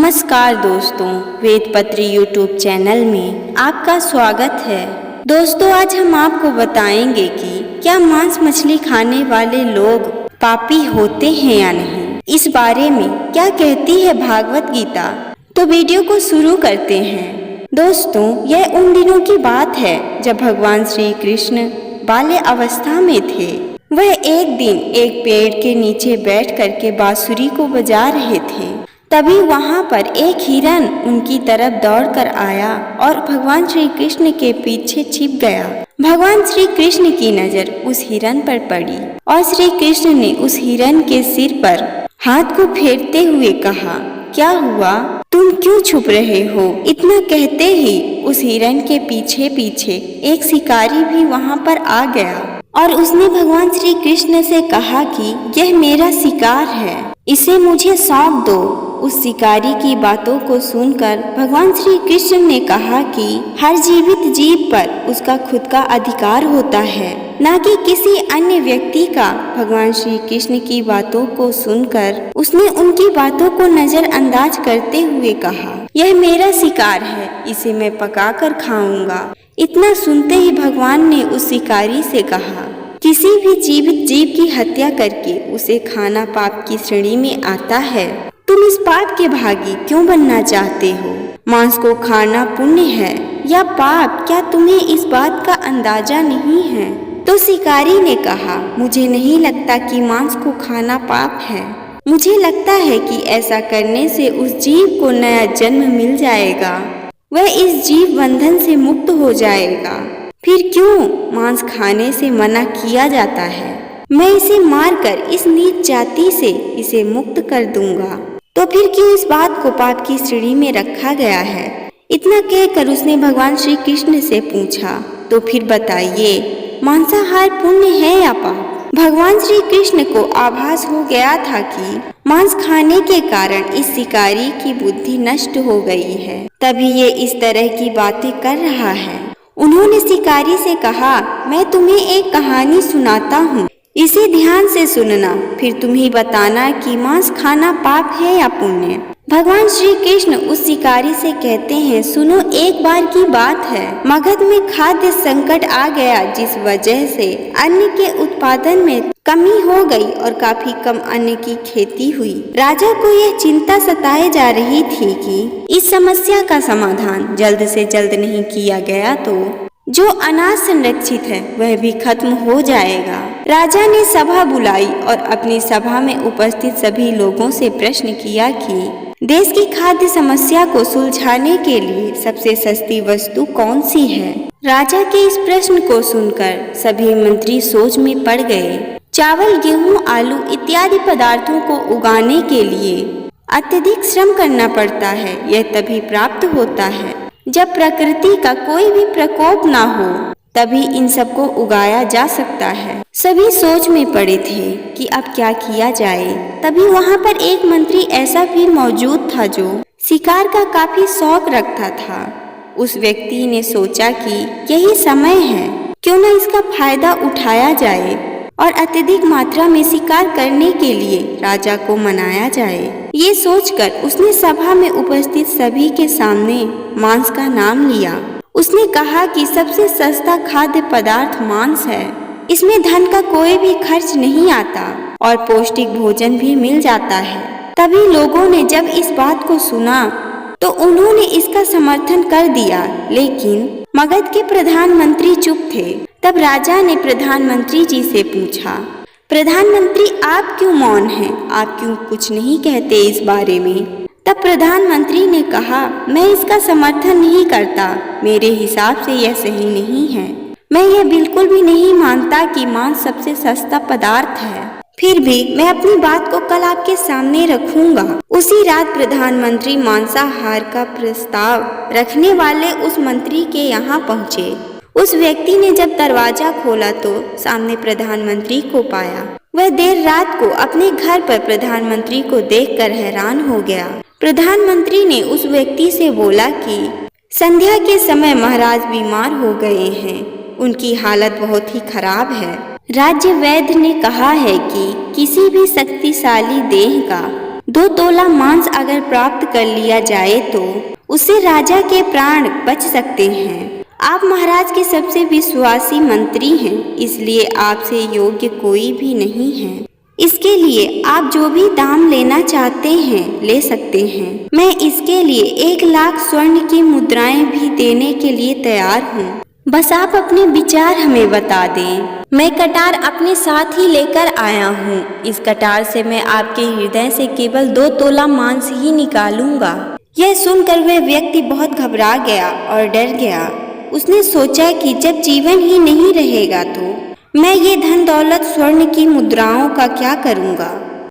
नमस्कार दोस्तों, वेदपत्री YouTube channel में आपका स्वागत है। दोस्तों, आज हम आपको बताएंगे कि क्या मांस मछली खाने वाले लोग पापी होते हैं या नहीं। इस बारे में क्या कहती है भागवत गीता, तो वीडियो को शुरू करते हैं। दोस्तों, यह उन दिनों की बात है जब भगवान श्री कृष्ण बाल्य अवस्था में थे। वह एक दिन एक पेड़ के नीचे बैठ करके बांसुरी को बजा रहे थे। तभी वहां पर एक हिरन उनकी तरफ दौड़कर आया और भगवान श्री कृष्ण के पीछे छिप गया। भगवान श्री कृष्ण की नजर उस हिरन पर पड़ी और श्री कृष्ण ने उस हिरन के सिर पर हाथ को फेरते हुए कहा, क्या हुआ, तुम क्यों छुप रहे हो। इतना कहते ही उस हिरन के पीछे पीछे एक शिकारी भी वहां पर आ गया और उसने भगवान श्री कृष्ण से कहा कि यह मेरा शिकार है, इसे मुझे सौंप दो। उस शिकारी की बातों को सुनकर भगवान श्री कृष्ण ने कहा कि हर जीवित जीव पर उसका खुद का अधिकार होता है, न कि किसी अन्य व्यक्ति का। भगवान श्री कृष्ण की बातों को सुनकर उसने उनकी बातों को नजरअंदाज करते हुए कहा, यह मेरा शिकार है, इसे मैं पकाकर खाऊंगा। इतना सुनते ही भगवान ने उस शिकारी से कहा, किसी भी जीवित जीव की हत्या करके उसे खाना पाप की श्रेणी में आता है। तुम इस पाप के भागी क्यों बनना चाहते हो। मांस को खाना पुण्य है या पाप, क्या तुम्हें इस बात का अंदाजा नहीं है। तो शिकारी ने कहा, मुझे नहीं लगता कि मांस को खाना पाप है। मुझे लगता है कि ऐसा करने से उस जीव को नया जन्म मिल जाएगा, वह इस जीव बंधन से मुक्त हो जाएगा। फिर क्यों मांस खाने से मना किया जाता है। मैं इसे मारकर इस नीच जाति से इसे मुक्त कर दूंगा। तो फिर क्यों इस बात को पाप की श्रेणी में रखा गया है। इतना कहकर उसने भगवान श्री कृष्ण से पूछा, तो फिर बताइए, मांसाहार पुण्य है या पाप। भगवान श्री कृष्ण को आभास हो गया था कि मांस खाने के कारण इस शिकारी की बुद्धि नष्ट हो गई है, तभी ये इस तरह की बातें कर रहा है। उन्होंने शिकारी से कहा, मैं तुम्हें एक कहानी सुनाता हूँ, इसे ध्यान से सुनना, फिर तुम ही बताना कि मांस खाना पाप है या पुण्य। भगवान श्री कृष्ण उस शिकारी से कहते हैं, सुनो, एक बार की बात है, मगध में खाद्य संकट आ गया, जिस वजह से अन्न के उत्पादन में कमी हो गई और काफी कम अन्न की खेती हुई। राजा को यह चिंता सताए जा रही थी कि इस समस्या का समाधान जल्द से जल्द नहीं किया गया तो जो अनाज संरक्षित है वह भी खत्म हो जाएगा। राजा ने सभा बुलाई और अपनी सभा में उपस्थित सभी लोगों से प्रश्न किया कि देश की खाद्य समस्या को सुलझाने के लिए सबसे सस्ती वस्तु कौन सी है। राजा के इस प्रश्न को सुनकर सभी मंत्री सोच में पड़ गए। चावल, गेहूं, आलू इत्यादि पदार्थों को उगाने के लिए अत्यधिक श्रम करना पड़ता है। यह तभी प्राप्त होता है जब प्रकृति का कोई भी प्रकोप ना हो, तभी इन सबको उगाया जा सकता है। सभी सोच में पड़े थे कि अब क्या किया जाए। तभी वहां पर एक मंत्री ऐसा भी मौजूद था जो शिकार का काफी शौक रखता था। उस व्यक्ति ने सोचा कि यही समय है, क्यों न इसका फायदा उठाया जाए और अत्यधिक मात्रा में शिकार करने के लिए राजा को मनाया जाए। ये सोचकर उसने सभा में उपस्थित सभी के सामने मांस का नाम लिया। उसने कहा कि सबसे सस्ता खाद्य पदार्थ मांस है, इसमें धन का कोई भी खर्च नहीं आता और पौष्टिक भोजन भी मिल जाता है। तभी लोगों ने जब इस बात को सुना तो उन्होंने इसका समर्थन कर दिया, लेकिन मगध के प्रधानमंत्री चुप थे। तब राजा ने प्रधानमंत्री जी से पूछा, प्रधानमंत्री आप क्यों मौन हैं, आप क्यों कुछ नहीं कहते इस बारे में। तब प्रधानमंत्री ने कहा, मैं इसका समर्थन नहीं करता, मेरे हिसाब से यह सही नहीं है। मैं यह बिल्कुल भी नहीं मानता कि मांस सबसे सस्ता पदार्थ है। फिर भी मैं अपनी बात को कल आपके सामने रखूंगा। उसी रात प्रधानमंत्री मांसाहार का प्रस्ताव रखने वाले उस मंत्री के यहाँ पहुँचे। उस व्यक्ति ने जब दरवाजा खोला तो सामने प्रधानमंत्री को पाया। वह देर रात को अपने घर पर प्रधानमंत्री को देखकर हैरान हो गया। प्रधानमंत्री ने उस व्यक्ति से बोला कि संध्या के समय महाराज बीमार हो गए हैं, उनकी हालत बहुत ही खराब है। राज्य वैद्य ने कहा है कि किसी भी शक्तिशाली देह का 2 तोला मांस अगर प्राप्त कर लिया जाए तो उससे राजा के प्राण बच सकते हैं। आप महाराज के सबसे विश्वासी मंत्री हैं, इसलिए आपसे योग्य कोई भी नहीं है। इसके लिए आप जो भी दाम लेना चाहते हैं ले सकते हैं। मैं इसके लिए 1 लाख स्वर्ण की मुद्राएं भी देने के लिए तैयार हूँ। बस आप अपने विचार हमें बता दें। मैं कटार अपने साथ ही लेकर आया हूँ। इस कटार से मैं आपके हृदय से केवल 2 तोला मांस ही निकालूंगा। यह सुनकर वह व्यक्ति बहुत घबरा गया और डर गया। उसने सोचा कि जब जीवन ही नहीं रहेगा तो मैं ये धन दौलत स्वर्ण की मुद्राओं का क्या करूँगा।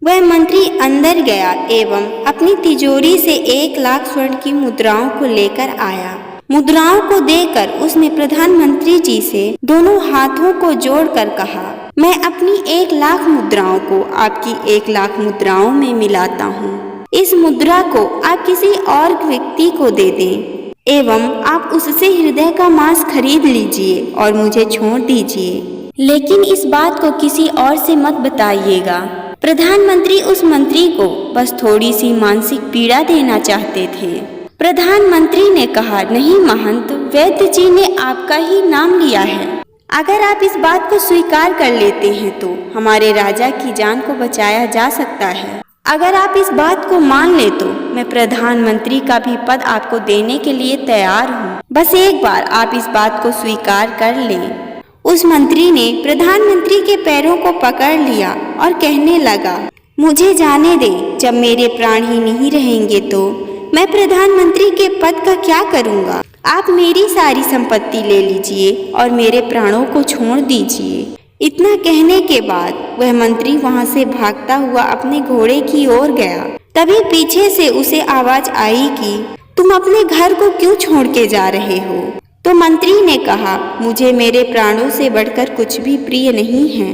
वह मंत्री अंदर गया एवं अपनी तिजोरी से 1 लाख स्वर्ण की मुद्राओं को लेकर आया। मुद्राओं को देकर उसने प्रधानमंत्री जी से दोनों हाथों को जोड़कर कहा, मैं अपनी 1 लाख मुद्राओं को आपकी 1 लाख मुद्राओं में मिलाता हूँ। इस मुद्रा को आप किसी और व्यक्ति को दे दें एवं आप उससे हृदय का मांस खरीद लीजिए और मुझे छोड़ दीजिए, लेकिन इस बात को किसी और से मत बताइएगा। प्रधानमंत्री उस मंत्री को बस थोड़ी सी मानसिक पीड़ा देना चाहते थे। प्रधानमंत्री ने कहा, नहीं महंत, वैद्य जी ने आपका ही नाम लिया है। अगर आप इस बात को स्वीकार कर लेते हैं तो हमारे राजा की जान को बचाया जा सकता है। अगर आप इस बात को मान ले तो मैं प्रधानमंत्री का भी पद आपको देने के लिए तैयार हूँ। बस एक बार आप इस बात को स्वीकार कर लें। उस मंत्री ने प्रधानमंत्री के पैरों को पकड़ लिया और कहने लगा, मुझे जाने दें, जब मेरे प्राण ही नहीं रहेंगे तो मैं प्रधानमंत्री के पद का क्या करूँगा। आप मेरी सारी संपत्ति ले लीजिए और मेरे प्राणों को छोड़ दीजिए। इतना कहने के बाद वह मंत्री वहां से भागता हुआ अपने घोड़े की ओर गया। तभी पीछे से उसे आवाज आई कि तुम अपने घर को क्यों छोड़ के जा रहे हो। तो मंत्री ने कहा, मुझे मेरे प्राणों से बढ़कर कुछ भी प्रिय नहीं है।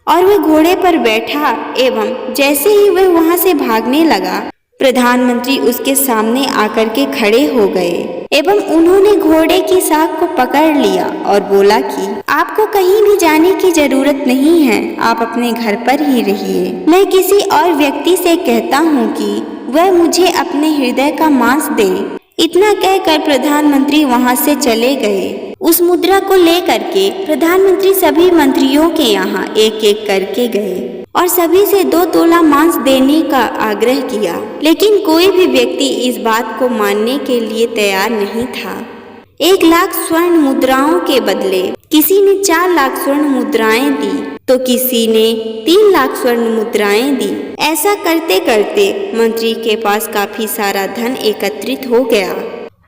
और वह घोड़े पर बैठा एवं जैसे ही वह वहां से भागने लगा, प्रधानमंत्री उसके सामने आकर के खड़े हो गए एवं उन्होंने घोड़े की साख को पकड़ लिया और बोला कि आपको कहीं भी जाने की जरूरत नहीं है, आप अपने घर पर ही रहिए। मैं किसी और व्यक्ति से कहता हूँ कि वह मुझे अपने हृदय का मांस दे। इतना कहकर प्रधानमंत्री वहाँ से चले गए। उस मुद्रा को लेकर के प्रधानमंत्री सभी मंत्रियों के यहाँ एक एक करके गए और सभी से 2 तोला मांस देने का आग्रह किया, लेकिन कोई भी व्यक्ति इस बात को मानने के लिए तैयार नहीं था। 1 लाख स्वर्ण मुद्राओं के बदले किसी ने 4 लाख स्वर्ण मुद्राएं दी तो किसी ने 3 लाख स्वर्ण मुद्राएं दी। ऐसा करते करते मंत्री के पास काफी सारा धन एकत्रित हो गया।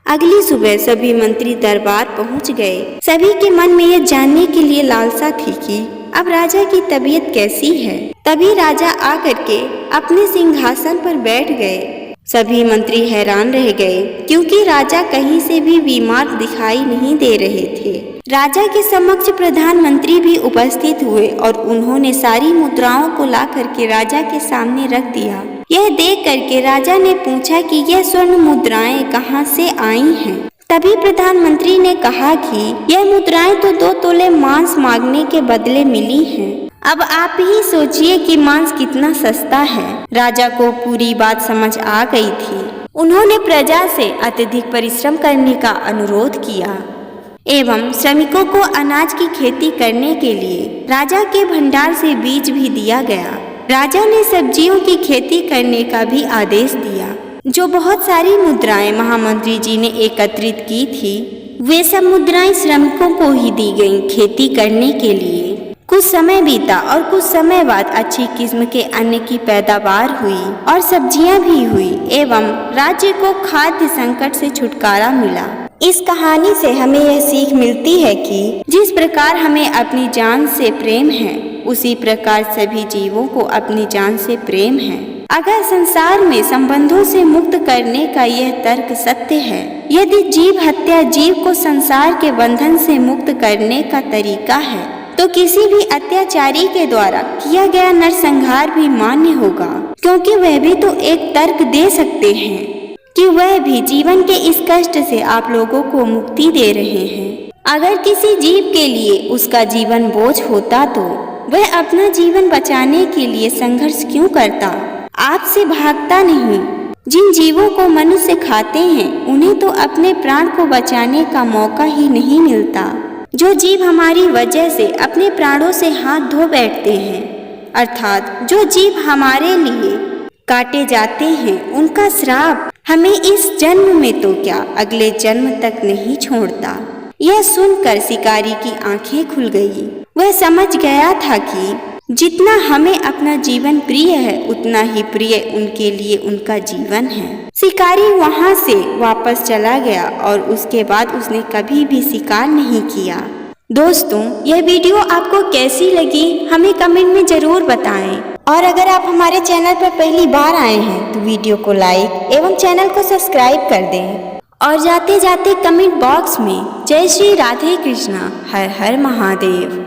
अगली सुबह सभी मंत्री दरबार पहुंच गए। सभी के मन में यह जानने के लिए लालसा थी कि अब राजा की तबीयत कैसी है। तभी राजा आकर के अपने सिंहासन पर बैठ गए। सभी मंत्री हैरान रह गए क्योंकि राजा कहीं से भी बीमार दिखाई नहीं दे रहे थे। राजा के समक्ष प्रधानमंत्री भी उपस्थित हुए और उन्होंने सारी मुद्राओं को ला करके राजा के सामने रख दिया। यह देख करके राजा ने पूछा कि यह स्वर्ण मुद्राएं कहाँ से आई हैं। तभी प्रधानमंत्री ने कहा कि यह मुद्राएं तो 2 तोले मांस मांगने के बदले मिली हैं। अब आप ही सोचिए कि मांस कितना सस्ता है। राजा को पूरी बात समझ आ गई थी। उन्होंने प्रजा से अत्यधिक परिश्रम करने का अनुरोध किया एवं श्रमिकों को अनाज की खेती करने के लिए राजा के भंडार से बीज भी दिया गया। राजा ने सब्जियों की खेती करने का भी आदेश दिया। जो बहुत सारी मुद्राएं महामंत्री जी ने एकत्रित की थी, वे सब मुद्राएं श्रमिकों को ही दी गईं खेती करने के लिए। कुछ समय बीता और कुछ समय बाद अच्छी किस्म के अन्न की पैदावार हुई और सब्जियां भी हुई एवं राज्य को खाद्य संकट से छुटकारा मिला। इस कहानी से हमें यह सीख मिलती है कि जिस प्रकार हमें अपनी जान से प्रेम है, उसी प्रकार सभी जीवों को अपनी जान से प्रेम है। अगर संसार में संबंधों से मुक्त करने का यह तर्क सत्य है, यदि जीव हत्या जीव को संसार के बंधन से मुक्त करने का तरीका है, तो किसी भी अत्याचारी के द्वारा किया गया नरसंहार भी मान्य होगा, क्योंकि वह भी तो एक तर्क दे सकते हैं कि वह भी जीवन के इस कष्ट से आप लोगों को मुक्ति दे रहे हैं। अगर किसी जीव के लिए उसका जीवन बोझ होता तो वह अपना जीवन बचाने के लिए संघर्ष क्यों करता। आपसे भागता नहीं। जिन जीवों को मनुष्य खाते हैं उन्हें तो अपने प्राण को बचाने का मौका ही नहीं मिलता। जो जीव हमारी वजह से अपने प्राणों से हाथ धो बैठते हैं, अर्थात जो जीव हमारे लिए काटे जाते हैं, उनका श्राप हमें इस जन्म में तो क्या अगले जन्म तक नहीं छोड़ता। यह सुनकर शिकारी की आंखें खुल गई। वह समझ गया था कि जितना हमें अपना जीवन प्रिय है उतना ही प्रिय उनके लिए उनका जीवन है। शिकारी वहां से वापस चला गया और उसके बाद उसने कभी भी शिकार नहीं किया। दोस्तों, यह वीडियो आपको कैसी लगी हमें कमेंट में जरूर बताएं। और अगर आप हमारे चैनल पर पहली बार आए हैं तो वीडियो को लाइक एवं चैनल को सब्सक्राइब कर दें। और जाते जाते कमेंट बॉक्स में जय श्री राधे कृष्णा, हर हर महादेव।